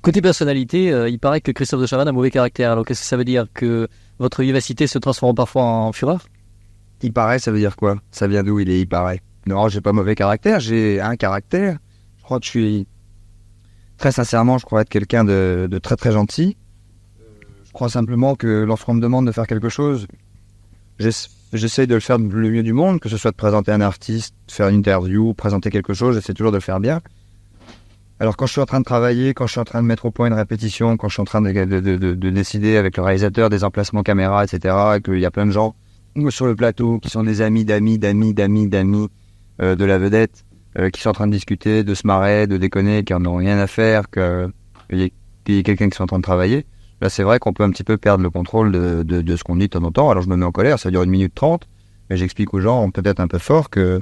Côté personnalité, il paraît que Christophe de Chavannes a un mauvais caractère. Alors qu'est-ce que ça veut dire? Que votre vivacité se transforme parfois en fureur? Il paraît, ça veut dire quoi? Ça vient d'où il paraît? Non, j'ai pas mauvais caractère, j'ai un caractère. Je crois que je suis... Très sincèrement, je crois être quelqu'un de très très gentil. Je crois simplement que lorsqu'on me demande de faire quelque chose, j'essaie de le faire le mieux du monde, que ce soit de présenter un artiste, faire une interview, présenter quelque chose, j'essaie toujours de le faire bien. Alors quand je suis en train de travailler, quand je suis en train de mettre au point une répétition, quand je suis en train de décider avec le réalisateur des emplacements caméra, etc., et qu'il y a plein de gens sur le plateau qui sont des amis de la vedette, qui sont en train de discuter, de se marrer, de déconner, qui en ont rien à faire, qu'il y ait quelqu'un qui soit en train de travailler, là c'est vrai qu'on peut un petit peu perdre le contrôle de ce qu'on dit de temps en temps. Alors je me mets en colère, ça dure 1 minute 30, mais j'explique aux gens peut-être un peu fort que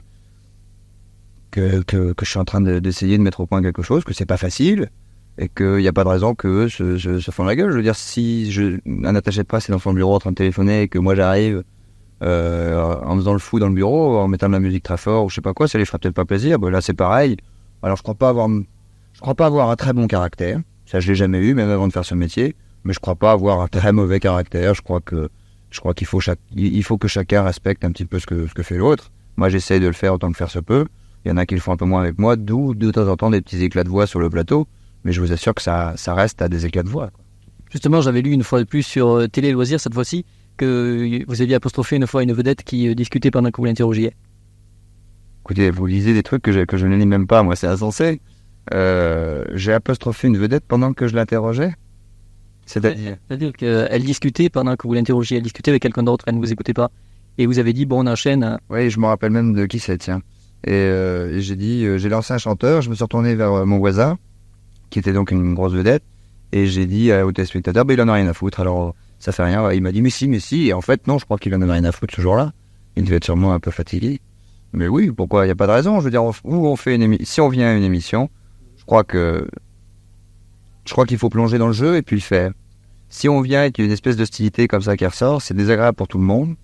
je suis en train d'essayer de mettre au point quelque chose, que c'est pas facile, et qu'il n'y a pas de raison qu'eux se font la gueule. Je veux dire, si un attaché de presse est dans son bureau en train de téléphoner et que moi j'arrive en faisant le fou dans le bureau, en mettant de la musique très fort ou je sais pas quoi, ça les fera peut-être pas plaisir. Là c'est pareil. Alors je crois pas avoir un très bon caractère, ça je l'ai jamais eu même avant de faire ce métier, mais je crois pas avoir un très mauvais caractère. Je crois qu'il faut que chacun respecte un petit peu ce que fait l'autre. Moi j'essaye de le faire autant que faire se peut. Il y en a qui le font un peu moins avec moi, d'où de temps en temps des petits éclats de voix sur le plateau, mais je vous assure que ça reste à des éclats de voix, quoi. Justement, j'avais lu une fois de plus sur Télé Loisirs, cette fois-ci, que vous aviez apostrophé une fois une vedette qui discutait pendant que vous l'interrogiez. Écoutez, vous lisez des trucs que je ne lis même pas, moi c'est insensé. J'ai apostrophé une vedette pendant que je l'interrogeais. C'est-à-dire qu'elle discutait pendant que vous l'interrogiez, elle discutait avec quelqu'un d'autre, elle ne vous écoutait pas. Et vous avez dit, bon, on enchaîne. Oui, je me rappelle même de qui c'est, tiens. Et j'ai dit, j'ai lancé un chanteur, je me suis retourné vers mon voisin, qui était donc une grosse vedette, et j'ai dit au téléspectateur, il en a rien à foutre, alors ça fait rien. Il m'a dit, mais si, et en fait, non, je crois qu'il en avait rien à foutre ce jour-là. Il devait être sûrement un peu fatigué. Mais oui, pourquoi? Il n'y a pas de raison. Je veux dire, si on vient à une émission, je crois qu'il faut plonger dans le jeu et puis le faire. Si on vient et qu'il y a une espèce d'hostilité comme ça qui ressort, c'est désagréable pour tout le monde.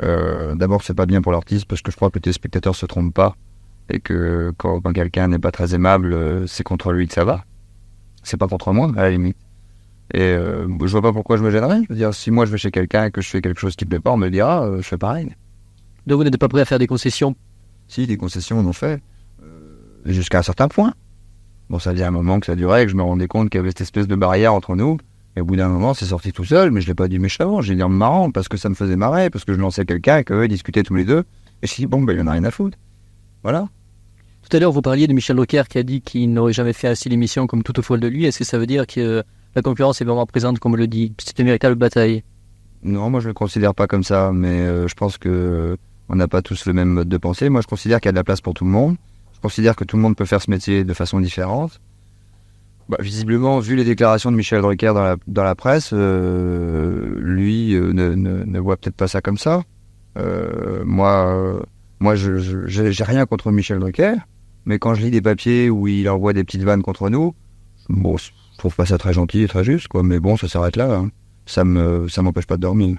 D'abord, c'est pas bien pour l'artiste parce que je crois que le téléspectateur se trompe pas et que quand quelqu'un n'est pas très aimable, c'est contre lui que ça va. C'est pas contre moi, à la limite. Et je vois pas pourquoi je me gênerais. Je veux dire, si moi je vais chez quelqu'un et que je fais quelque chose qui me plaît pas, on me le dira, je fais pareil. Donc vous n'êtes pas prêt à faire des concessions? Si, des concessions on en fait, jusqu'à un certain point. Bon, ça vient un moment que ça durait et que je me rendais compte qu'il y avait cette espèce de barrière entre nous. Et au bout d'un moment, c'est sorti tout seul, mais je l'ai pas dit méchamment, j'ai dit en me marrant, parce que ça me faisait marrer, parce que je lançais quelqu'un et qu'eux discutaient tous les deux. Et je dit, bon, il y en a rien à foutre. Voilà. Tout à l'heure, vous parliez de Michel Drucker qui a dit qu'il n'aurait jamais fait assez d'émissions comme Tout au folle de lui. Est-ce que ça veut dire que la concurrence est vraiment présente, comme on le dit? C'est une véritable bataille? Non, moi je le considère pas comme ça, mais je pense que on n'a pas tous le même mode de pensée. Moi je considère qu'il y a de la place pour tout le monde. Je considère que tout le monde peut faire ce métier de façon différente. Visiblement, vu les déclarations de Michel Drucker dans la presse, lui ne voit peut-être pas ça comme ça. Moi, j'ai rien contre Michel Drucker, mais quand je lis des papiers où il envoie des petites vannes contre nous, bon, je trouve pas ça très gentil et très juste, quoi. Mais bon, ça s'arrête là, hein. Ça m'empêche pas de dormir.